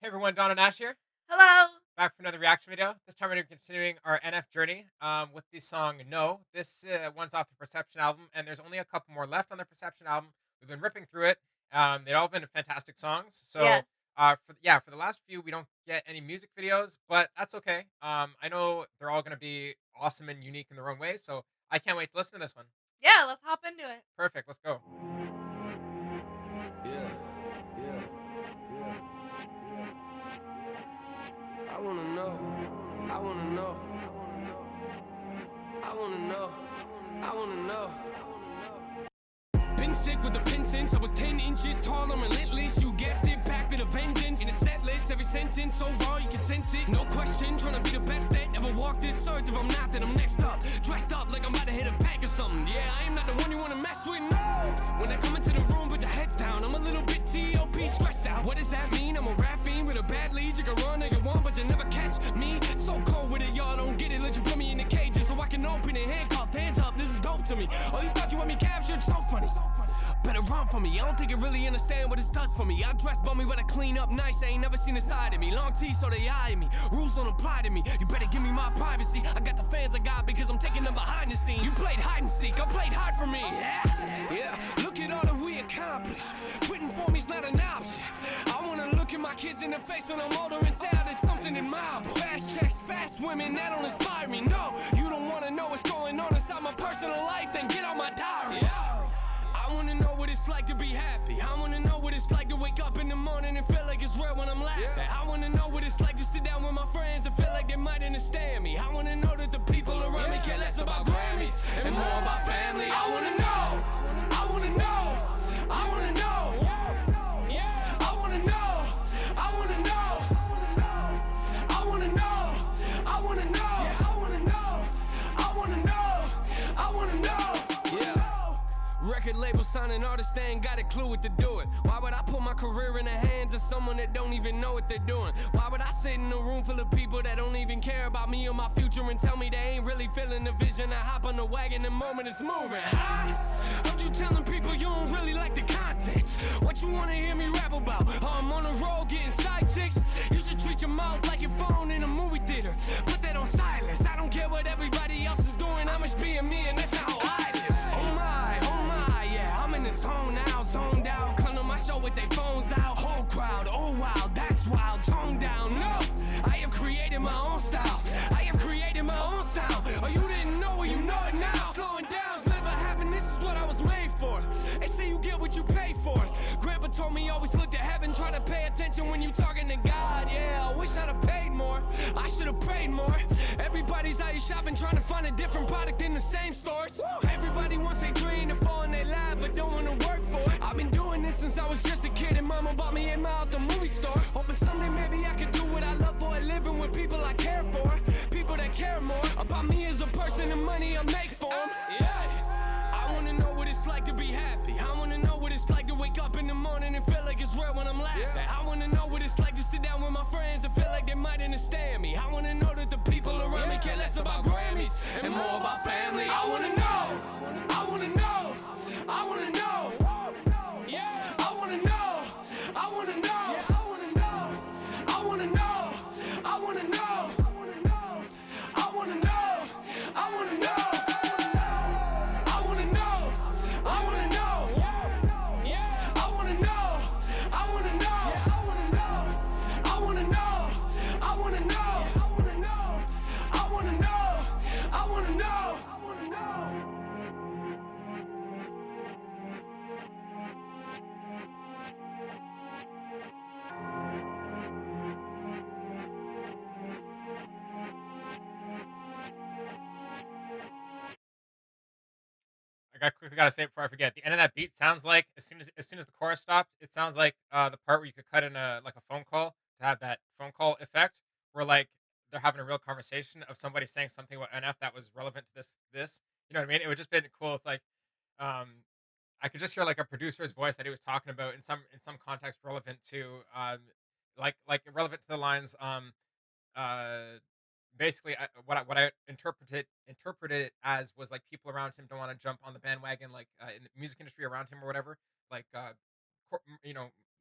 Hey everyone, Don and Nash here, Hello. back for another reaction video. This time we're going to be continuing our NF journey with the song No. This one's off the Perception album, and there's only a couple more left on the Perception album. We've been ripping through it. They've all been fantastic songs. So, Yes. for the last few, we don't get any music videos, but that's okay. I know they're all going to be awesome and unique in their own ways, so I can't wait to listen to this one. Yeah, let's hop into it. Perfect, let's go. Yeah, yeah, yeah, yeah. I wanna know, I wanna know, I wanna know, I wanna know. Been sick with the pin since I was 10 inches tall, I'm relentless. You guessed it, back with a vengeance. In a set list, every sentence so raw you can sense it. No question, trying to be the best that ever walked this earth. If I'm not, then I'm next up. Dressed up like I'm about to hit a bank or something. Yeah, I am not the one you wanna mess with, no. When I come into the room, put your heads down. I'm a little bit T.O.P. stressed out. What does that mean? I'm a rap fiend with a bad lead. You can run all you want, but you never catch me. So cold with it, y'all don't get it. Let you put me in the cages so I can open it. Handcuffed, hands up, this is dope to me. Oh, you thought you want me captured? So funny. Better run from me, I don't think you really understand what this does for me. I dress bummy, but I clean up nice, I ain't never seen a side of me. Long teeth, so they eye me, rules don't apply to me. You better give me my privacy, I got the fans I got because I'm taking them behind the scenes. You played hide and seek, I played hard for me. Yeah, look at all that we accomplished. Quitting for me's not an option. I wanna look at my kids in the face when I'm older and say there's something admirable. Fast checks, fast women, that don't inspire me, no. You don't wanna know what's going on inside my personal life, then get on my diary. I wanna know what it's like to be happy. I wanna know what it's like to wake up in the morning and feel like it's real when I'm laughing. I wanna know what it's like to sit down with my friends and feel like they might understand me. I wanna know that the people around me care less about Grammys and more about family. I wanna know, I wanna know, I wanna know. I wanna know, I wanna know, I wanna know, I wanna know, I wanna know, I wanna know, I wanna know. Yeah. Record label signing artists, they ain't got a clue what to do it. Why would I put my career in the hands of someone that don't even know what they're doing? Why would I sit in a room full of people that don't even care about me or my future and tell me they ain't really feeling the vision? I hop on the wagon the moment it's moving. Heard you telling people you don't really like the content. What you wanna hear me rap about? I'm on the road getting side chicks. You should treat your mouth like your phone in a movie theater. Put that on silence. I don't care what everybody else is doing. I'm just being me and that's not how I live. Oh my, yeah, I'm in this zone now, zoned out. Come to my show with their phones out. Whole crowd, oh wow, that's wild. Tone down, no, I have created my own style. I have created my own sound. Oh, you didn't know it, you know it now. Slowing down's never happened, this is what I was made for. They say you get what you pay for. Grandpa told me always look to heaven, try to pay attention when you talking to God. Yeah, I wish I'd have paid more. I should have prayed more. Everybody's out here shopping, trying to find a different product in the same stores. Everybody wants their dream to fall in their lap, but don't wanna work for it. I've been doing this since I was just a kid, and mama bought me in out the movie store. Hoping someday maybe I could do what I love for a living with people I care for. People that care more about me as a person and money I make for them. Yeah, I wanna know what it's like to be happy. I wanna know what it's like to wake up in the morning and feel like it's real when I'm laughing. I wanna know what it's like to sit down with my friends and feel like they might understand me. I wanna know that the people around me care less about Grammys and more about family. I wanna know, I wanna know, I wanna know. I wanna know, I wanna know, I wanna know, I wanna know, I wanna know, I wanna know, I wanna know, I wanna know. I wanna know, I wanna know, I wanna know, I wanna know, I wanna know, I wanna know, I wanna know, I wanna know, I wanna know, I wanna know, I wanna know. I quickly gotta say it before I forget. The end of that beat sounds like as soon as the chorus stopped, it sounds like the part where you could cut in a phone call to have that phone call effect, where like they're having a real conversation of somebody saying something about NF that was relevant to this. You know what I mean? It would just been cool. It's like um I could just hear like a producer's voice that he was talking about in some context relevant to like relevant to the lines uh basically what I interpreted it as was like people around him don't want to jump on the bandwagon like in the music industry around him or whatever like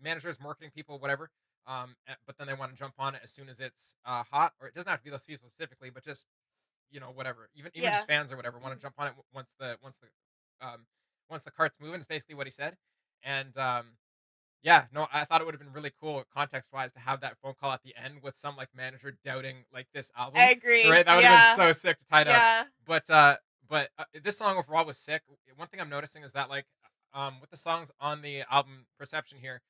managers, marketing people, whatever, but then they want to jump on it as soon as it's hot, or it doesn't have to be those people specifically, but just whatever, even Yeah. just fans or whatever want to jump on it once the cart's moving. Is basically what he said, and yeah, no, I thought it would have been really cool context wise to have that phone call at the end with some like manager doubting like this I album, agree. right? That would have Yeah. been so sick to tie it up. Yeah. But this song overall was sick. One thing I'm noticing is that like with the songs on the album Perception here,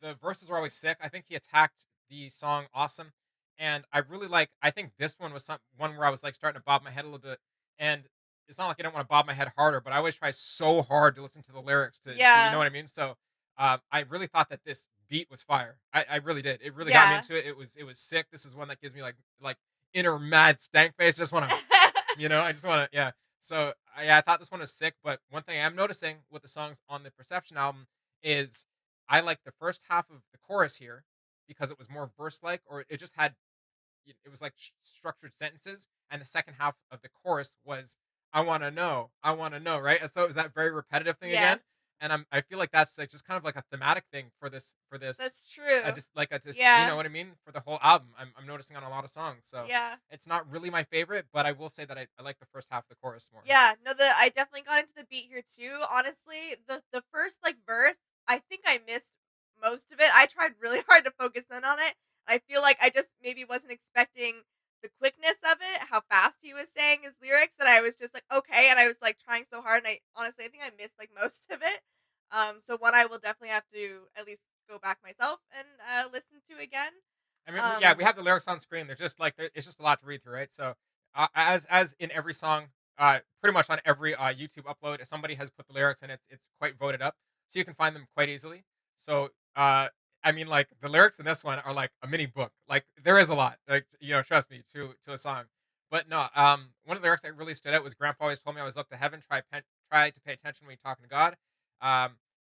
the verses are always sick. I think he attacked the song awesome, and I really like. I think this one was one where I was like starting to bob my head a little bit, and it's not like I don't want to bob my head harder, but I always try so hard to listen to the lyrics to you know Yeah. what I mean. So I really thought that this beat was fire. I really did. It really got me Yeah. into it. It was sick. This is one that gives me like inner mad stank face. Just want to I just want to, yeah. So yeah, I thought this one was sick. But one thing I'm noticing with the songs on the Perception album is I like the first half of the chorus here because it was more verse like, or it just had it was like structured sentences, and the second half of the chorus was I want to know, right? And so it was that very repetitive thing again. Yes. And I feel like that's like just kind of like a thematic thing for this That's true. just like a just you Yeah. know what I mean, for the whole album. I'm noticing on a lot of songs. So Yeah. it's not really my favorite, but I will say that I like the first half of the chorus more. Yeah, no, I definitely got into the beat here too. Honestly, the first like verse, I think I missed most of it. I tried really hard to focus in on it. I feel like I just maybe wasn't expecting the quickness of it, how fast he was saying his lyrics, that I was just like, okay, and I was like trying so hard, and I honestly I think I missed like most of it. So one I will definitely have to at least go back myself and listen to again. I mean, yeah, we Um, have the lyrics on screen. They're just like it's just a lot to read through, right? So, as in every song, pretty much on every YouTube upload, if somebody has put the lyrics and it's quite voted up, so you can find them quite easily. So, I mean, like the lyrics in this one are like a mini book. Like there is a lot, like trust me, to a song. But no, one of the lyrics that really stood out was "Grandpa always told me I always look to heaven, try to pay attention when you're talking to God."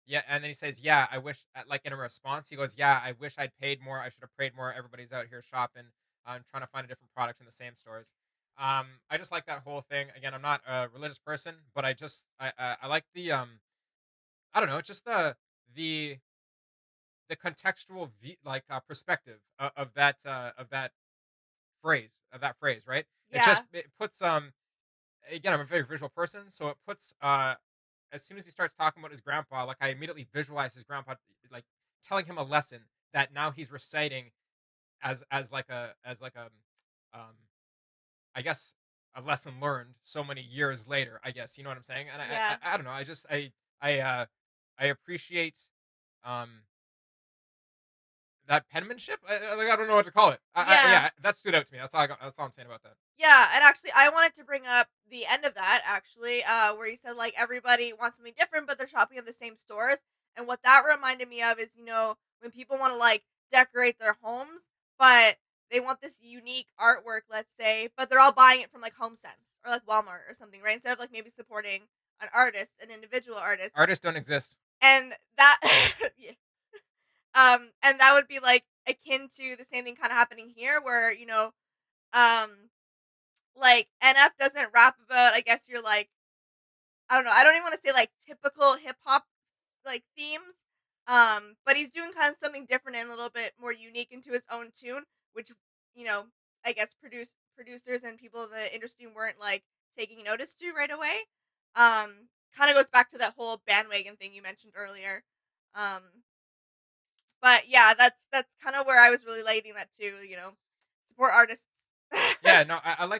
Yeah, and then he says, "Yeah, I wish." Like in a response, he goes, "Yeah, I wish I'd paid more. I should have prayed more. Everybody's out here shopping, trying to find a different product in the same stores." I just like that whole thing. Again, I'm not a religious person, but I like the I don't know, just the the contextual perspective of that phrase, right? yeah. It puts again, I'm a very visual person, so it puts as soon as he starts talking about his grandpa, like I immediately visualize his grandpa like telling him a lesson that now he's reciting as like a um I guess a lesson learned so many years later. I guess you know what I'm saying. And Yeah. I don't know. I I appreciate um that penmanship. I don't know what to call it. Yeah. Yeah, that stood out to me. That's all I got. That's all I'm saying about that. Yeah, and actually I wanted to bring up the end of that actually, where you said like everybody wants something different, but they're shopping at the same stores. And what that reminded me of is, when people want to like decorate their homes, but they want this unique artwork, let's say, but they're all buying it from like HomeSense or like Walmart or something, right? Instead of like maybe supporting an artist, an individual artist. Artists don't exist. And that yeah. And that would be like akin to the same thing kind of happening here where, um like NF doesn't rap about, I guess you're like, I don't know, I don't even want to say like typical hip hop like themes. But he's doing kind of something different and a little bit more unique into his own tune, which, you know, I guess producers and people in the industry weren't like taking notice to right away. Kind of goes back to that whole bandwagon thing you mentioned earlier. Um, but yeah, that's kind of where I was really relating that to, support artists. Yeah, no, I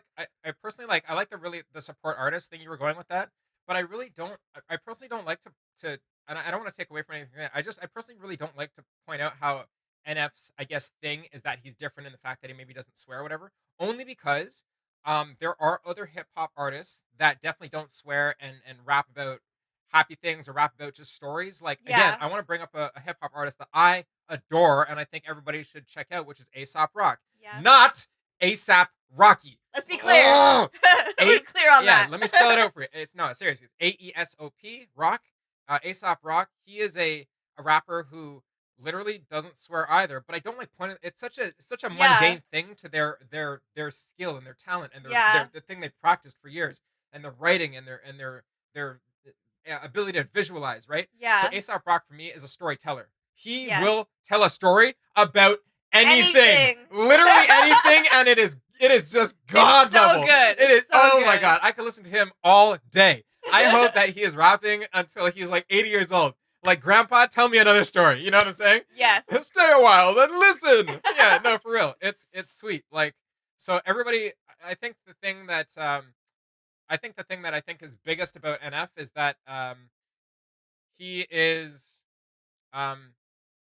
personally I like the support artist thing you were going with that, but I really don't. I personally don't like to, and I don't want to take away from anything. I personally really don't like to point out how NF's I guess thing is that he's different in the fact that he maybe doesn't swear or whatever. Only because there are other hip hop artists that definitely don't swear and rap about happy things or rap about just stories. Like again, Yeah. I want to bring up a hip hop artist that I adore and I think everybody should check out, which is Aesop Rock, Yeah. not ASAP Rocky. Let's be clear. Oh! We're clear on Yeah, that. let me spell it out for you. It's no, seriously. It's AESOP Rock. Aesop Rock. He is a rapper who literally doesn't swear either. But I don't like pointing. It's such a Yeah. mundane thing to their skill and their talent and Yeah. the thing they've practiced for years and the writing and their ability to visualize. Right. Yeah. So Aesop Rock for me is a storyteller. He Yes. will tell a story about anything, literally anything, and it is just god It's so level. good. It is. It's so Oh my good. god, I could listen to him all day. I hope that he is rapping until he's like 80 years old. Like, Grandpa, tell me another story. You know what I'm saying? Yes. Stay a while, then listen. Yeah, no, for real. It's sweet. Like, so everybody, I think the thing that I think is biggest about NF is that he is um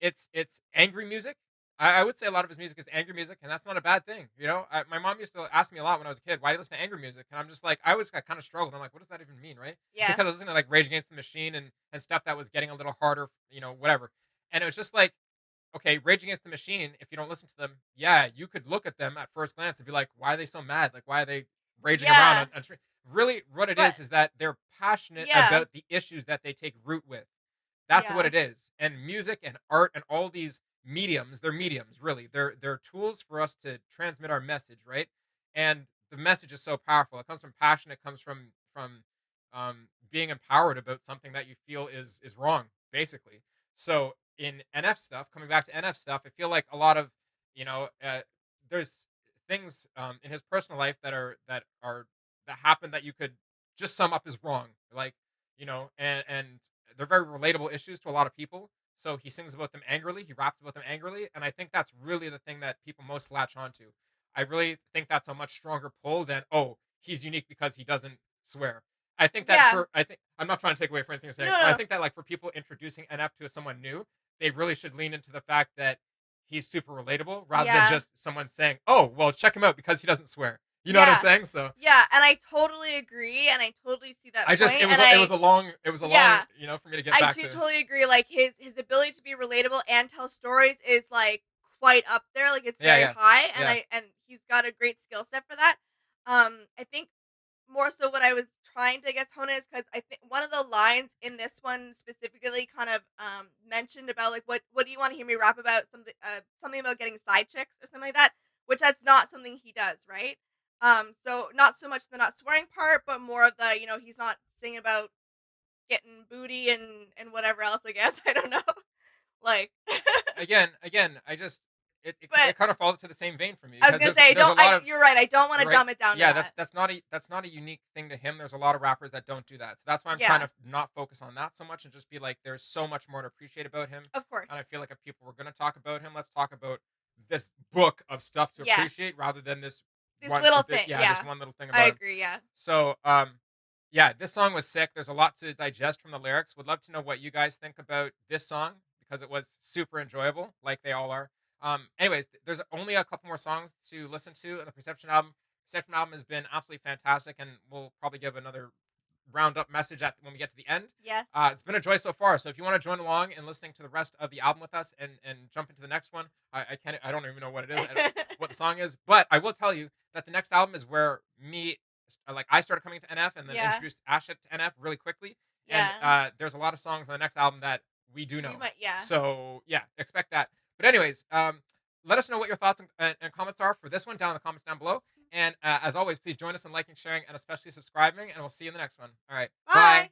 it's angry music. I would say a lot of his music is angry music, and that's not a bad thing. You know, my mom used to ask me a lot when I was a kid, "Why do you listen to angry music?" And I'm just like, I always kind of struggled. I'm like, what does that even mean, right? Yeah. Because I was listening to like Rage Against the Machine and stuff that was getting a little harder, you know, whatever. And it was just like, okay, Rage Against the Machine. If you don't listen to them, yeah, you could look at them at first glance and be like, why are they so mad? Like, why are they raging Yeah. around? Really, what it But- is that they're passionate Yeah. about the issues that they take root with. That's what Yeah. it is. And music and art and all these mediums, they're mediums, really. They're tools for us to transmit our message, right? And the message is so powerful. It comes from passion. It comes from being empowered about something that you feel is wrong, basically. So in NF stuff, coming back to NF stuff, I feel like a lot of, you know, there's things in his personal life that happen that you could just sum up as wrong, like, you know, and they're very relatable issues to a lot of people. So he sings about them angrily, he raps about them angrily, and I think that's really the thing that people most latch onto. I really think that's a much stronger pull than, oh, he's unique because he doesn't swear. I think that Yeah. I think I'm not trying to take away from anything you're saying, No, but I no. think that, like, for people introducing NF to someone new, they really should lean into the fact that he's super relatable rather Yeah. than just someone saying, "Oh, well, check him out because he doesn't swear." You know what I'm Yeah. saying? So Yeah, and I totally agree, and I totally see that I just point. it was a long Yeah. you know, for me to get I back do to. totally agree. Like his ability to be relatable and tell stories is like quite up there. Like it's Yeah, very yeah. high, and Yeah. and he's got a great skill set for that. I think more so what I was trying to, I guess, hone in is because I think one of the lines in this one specifically kind of mentioned about like what do you want to hear me rap about, something about getting side chicks or something like that, which that's not something he does, right? So not so much the not swearing part, but more of the, you know, he's not singing about getting booty and whatever else, I guess. I don't know. Like Again, I just But- it kind of falls into the same vein for me. I was because gonna say, there's a don't. lot of You're right. I don't want to right? dumb it down. Yeah, to that. that's not a unique thing to him. There's a lot of rappers that don't do that. So that's why I'm Yeah. trying to not focus on that so much and just be like, there's so much more to appreciate about him. Of course. And I feel like if people were gonna talk about him, let's talk about this book of stuff to Yes. appreciate rather than this This one little this- thing. Yeah, Yeah, this one little thing about I him. agree. Yeah. So, yeah, this song was sick. There's a lot to digest from the lyrics. Would love to know what you guys think about this song because it was super enjoyable, like they all are. Anyways, there's only a couple more songs to listen to in the Perception album. Perception album has been absolutely fantastic, and we'll probably give another roundup message when we get to the end. Yes. It's been a joy so far. So if you want to join along and listening to the rest of the album with us and jump into the next one, I don't even know what it is, what the song is, but I will tell you that the next album is where I started coming to NF and then Yeah. introduced Asha to NF really quickly. Yeah. And there's a lot of songs on the next album that we do know. We might. Yeah. So yeah, expect that. But anyways, let us know what your thoughts and comments are for this one down in the comments down below. And as always, please join us in liking, sharing, and especially subscribing. And we'll see you in the next one. All right. Bye.